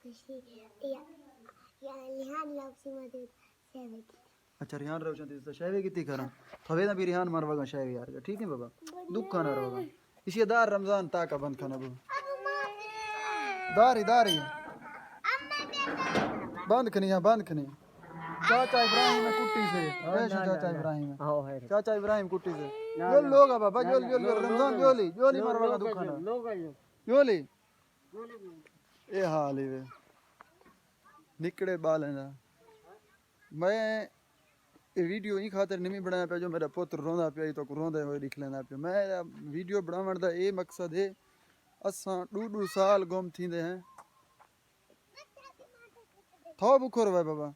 ریحان لوسی مدد سیوے کی اچھا ریحان روشن تیز شیوے کیتی کرا تھوے نہ بھی ریحان مروا گا شیوے یار ٹھیک ہے بابا دکھ نہ رہو اسی دار رمضان تا کا بند کھانا بابا داری بند کھنی چاچا ابراہیم کٹی سے چاچا ابراہیم کٹی سے جول لوگا بابا جول رمضان جولی مروا گا دکھ نہ جولی اے حال ہے نکڑے بالیں دا میں ویڈیو ہی خاطر نہیں بنایا پیا جو میرا پتر روندا پیا تو روندے ہوئے دکھ لینا پیا میں ویڈیو بناون دا اے مقصد ہے اساں 2 سال گم تھیندے ہیں تھو بکھر ہوئے بابا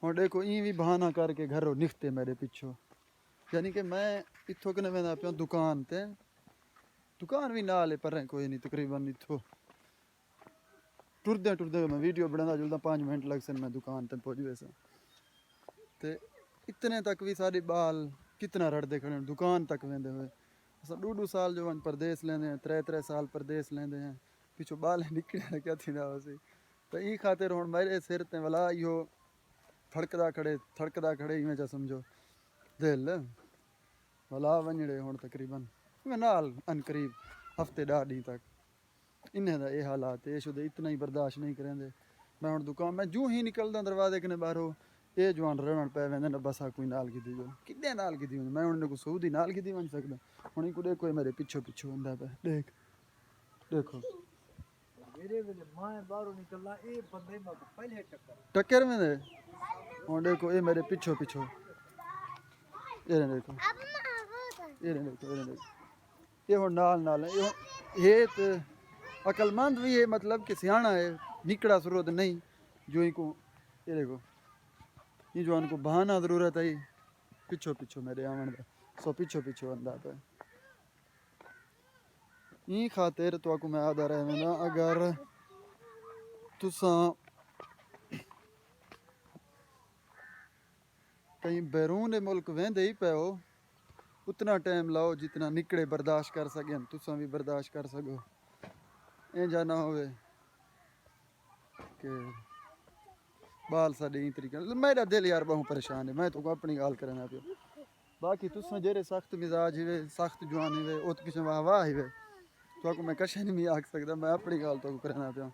ہوں دیکھو این بھی بہانہ کر کے گھروں نکھتے میرے پیچھو یعنی کہ میں اتھوں کنے ویندا پیا دکان تے دکان بھی نال ہے پر کوئی نہیں تقریباً اتھوں ٹردے میں ویڈیو بنانا جلدا 5 منٹ لگ سن میں دکان تے پہنچ ویسا تے اتنے تک بھی سارے بال کتنا رڑدے کھڑے دکان تک ویندے ہوئے اساں 2 سال جو پردیس لیندے ہیں 3 سال پردیس لیندے ہیں پیچھو بال نکلے کیا تھیندا ہوسی تو ای خاطر ہن میرے سر تے ولا ایو تھڑکدا کھڑے ایویں جا سمجھو دل ولا ونجڑے ہن تقریباً میں نال ان قریب ہفتے 10 دن تک انہیں دا یہ حالات ہے شدہ اتنا ہی برداشت نہیں کریں دے میں ہن دکان میں جو ہی نکلدا دروازے کنے باہروں یہ جوان رڑن پے ویندے نہ بسا کوئی نال کی دی کدے نال کی دی میں ہن کو سعودی نال کی دی ون سکدا ہن کو دیکھو میرے پیچھے ہوندا پے دیکھو میرے ویلے میں باہروں نکلنا اے بندے میں پہلے ٹکر میں دے ہن دیکھو اے میرے پیچھے یہ دیکھو یہ ہن نال یہ تے عقل مند بھی ہے مطلب کہ سیاںا ہے نکڑا ضرورت نہیں جو ہی کو یہ دیکھو یہ جو ان کو بہانہ ضرورت ہے پیچھو میرے آمن دا سو پیچھو اندہ پہ این خاطر تو کو میں آدھا رہے میں اگر تساں کہیں بیرون ملک ویندے ہی پہ ہو اتنا ٹائم لاؤ جتنا نکڑے برداشت کر سکیں تساں بھی برداشت کر سکو این جا نہ ہوئے کہ بال ساڈے این طریقے میرا دل یار بہت پریشان ہے میں تو اپنی گال کرنا پیا باقی تساں جڑے سخت مزاج ہوئے سخت جوان ہوئے او تو پیچھے واہ ہوئے تو کو میں کشے نہیں آکھ سکدا میں اپنی گال تو کرنا پیا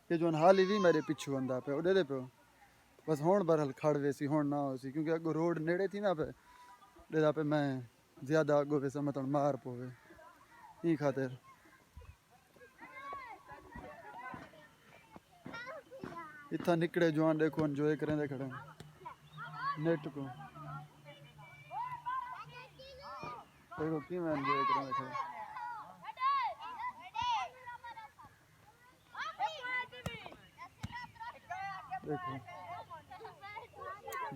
کہ جوان حالی بھی میرے پیچھے ہوندا پیا او دے پیو بس ہون برحال کھڑ ویسی ہون نہ ہو سی کیونکہ اگو روڈ نیڑے تھی نا پہ دے پہ میں زیادہ اگو ویسا مطلب مار پوے این خاطر اتھا نکڑے جوان دیکھو انجوائے کریں دے کھڑے نیٹ کو دیکھو کی میں انجوائے کریں دے کھڑے دیکھو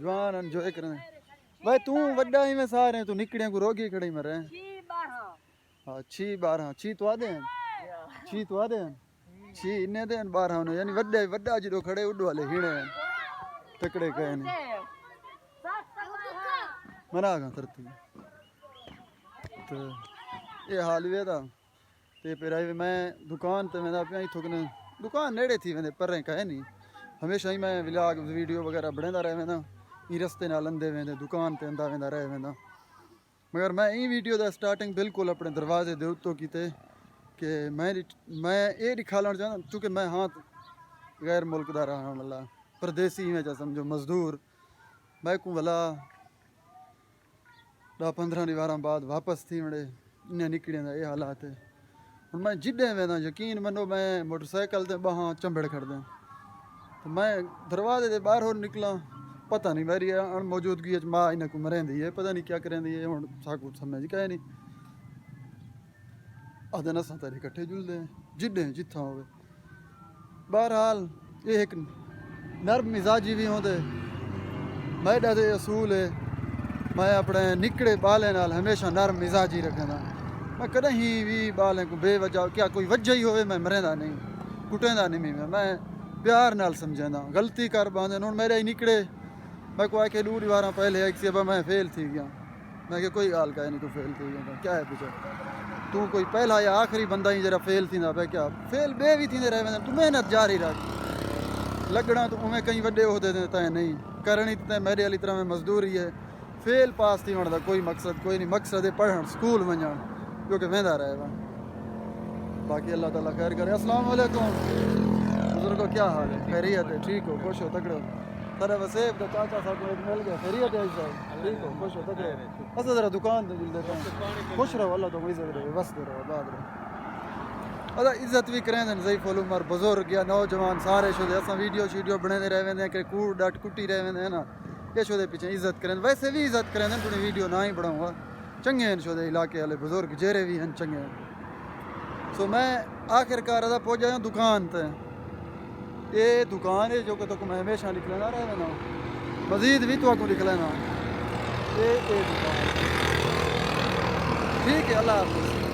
جوان انجوائے کریں دے بھائی تو وڈا ہی میں سارے ہیں تو نکڑیاں کو روگی کھڑے میں رہے ہیں 6-12 تو آدھے ہیں 6 تو آدھے ہیں 6 انہیں دے 12 ہونے یعنی وڈا جدو کھڑے اڈو والے ہیڑے ہیں تکڑے کہے نہیں منا گا ترتی تو یہ حال ہوئے تھا تے پھر آئی میں دکان تے میں پیا ہی تھوکنے دکان نیڑے تھی میں پر رہے کہے نہیں ہمیشہ ہی میں ولاگ ویڈیو وغیرہ بڑھیں رہے میں یہ رستے نال اندے ویندے دکان تے اندہ ویندا رہے ویندا مگر میں این ویڈیو دا سٹارٹنگ بالکل اپنے دروازے دے اتوں کیتے کہ میں یہ دکھانا چاہتا چونکہ میں ہاں غیر ملک دا رہا ہوں والا پردیسی میں جا سمجھو مزدور میں کو والا 10-15 دیواراں بعد واپس تھی وڑے انہیں نکڑیں دا یہ حالات ہے ہن میں جڈے ویندا یقین منو میں موٹر سائیکل تے باہاں چمبڑ کھڑ دیں تو میں دروازے دے باہر ہو نکلا پتہ نہیں میری ان موجودگی ماں انہیں کو مریں دی ہے پتہ نہیں کیا کریں دی ہے ہن ساکو سمجھ کہے نہیں آدھے نساں تیرے کٹھے جل دیں جڈے جتھاں ہوئے بہرحال یہ ایک نرم مزاجی بھی ہوں دے میڈا دے اصول ہے میں اپنے نکڑے بالیں نال ہمیشہ نرم مزاجی رکھیں دا میں کدیں ہی بھی بالیں کو بے وجہ کیا کوئی وجہ ہی ہوئے میں مریں دا نہیں کٹیں دا نہیں میں پیار نال سمجھیں دا غلطی کر باندھیں ہوں میرے ہی نکڑے میں کو آئے کہ 2 دیواراں پہلے ایک سی ابا میں فیل تھی گیا میں کہ کوئی حال کا نہیں تو فیل تھی گیا کیا ہے پیچھے تو کوئی پہلا یا آخری بندہ ہی جرا فیل تھیندا پہ کیا فیل بے بھی تھیندے رہ ویندے تو محنت جاری رکھ لگنا تو اویں کئی وڈے عہدے تے تے نہیں کرنی تے میرے والی طرح میں مزدوری ہے فیل پاس تھی وڑ دا کوئی مقصد کوئی نہیں مقصد ہے پڑھن سکول ونجن جو کہ ویندا رہے وا باقی اللہ تعالیٰ خیر کرے السلام علیکم بزرگوں کیا حال ہے خیریت ہے ٹھیک ہو خوش ہو تکڑے ہو سارا وسیب دا چاچا صاحب کو مل گیا خیریت ہے صاحب ٹھیک ہو خوش ہو تکڑے ہو اسا ذرا دکان تے مل دیتا ہوں خوش رہو اللہ تو عزت رہے وسط رہو آباد رہو ادا عزت بھی کریں دن ضعیف العمر بزرگ یا نوجوان سارے شو دے اساں ویڈیو بنے رہ ویندے کہ کوڑ ڈٹ کٹی رہ ویندے نا یہ شو دے پیچھے عزت کریں ویسے بھی عزت کریں دن پوری ویڈیو نہ ہی بڑھاؤں گا چنگے ہیں شو دے علاقے والے بزرگ جیرے بھی ہیں چنگے ہیں سو میں آخر کار ادا پہنچ جایا دکان تے یہ دکان ہے جو کہ تو میں ہمیشہ نکلنا رہے نا مزید بھی تو کو نکلنا یہ دکان ٹھیک ہے اللہ حافظ